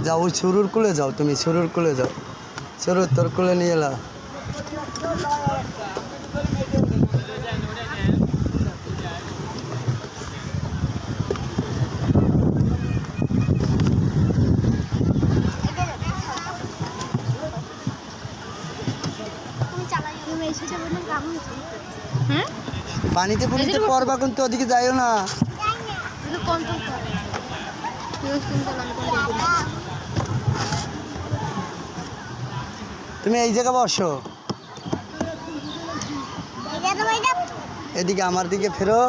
যাও ওই শুরুর কুলে যাও, তুমি শুরুর কুলে যাও, শুরু তোর কুলে নিয়ে এলা। পানিতে পুনিতে পড়বা, কিন্তু ওদিকে যাইও না। তুমি এই জায়গা বসো, এদিকে আমার দিকে ফেরো।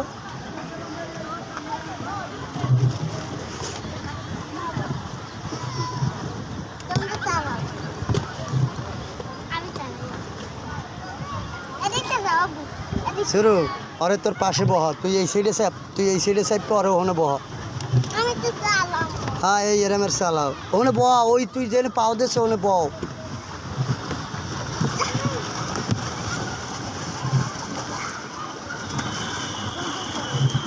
শুরু পরে তোর পাশে বহ, তুই এই সাইডে চাপ, তুই এই সাইডে চাপ, পরে ওখানে বহ। হ্যাঁ এই এরমের চালাও, ওখানে বহ, ওই তুই যেখানে পাও দিস ওখানে বহ।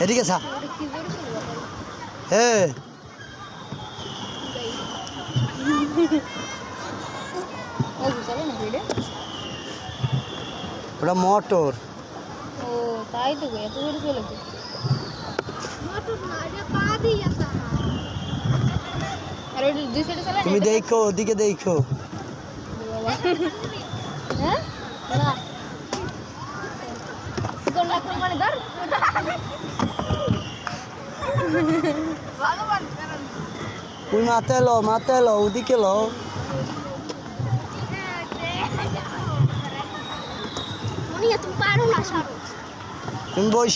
এদিকে ছা, হ্যাঁ ওটা মোটর। ও তাই তো এত দূরে চলে গেছে। আর ওই দুই সাইডে চালা, তুমি দেখো ওদিকে দেখো। হ্যাঁ না কোন লাখ মানে ধর ভালো বান তুমি মাথায় লো ওদিকে লো। তুমি পারো না, তুমি বসে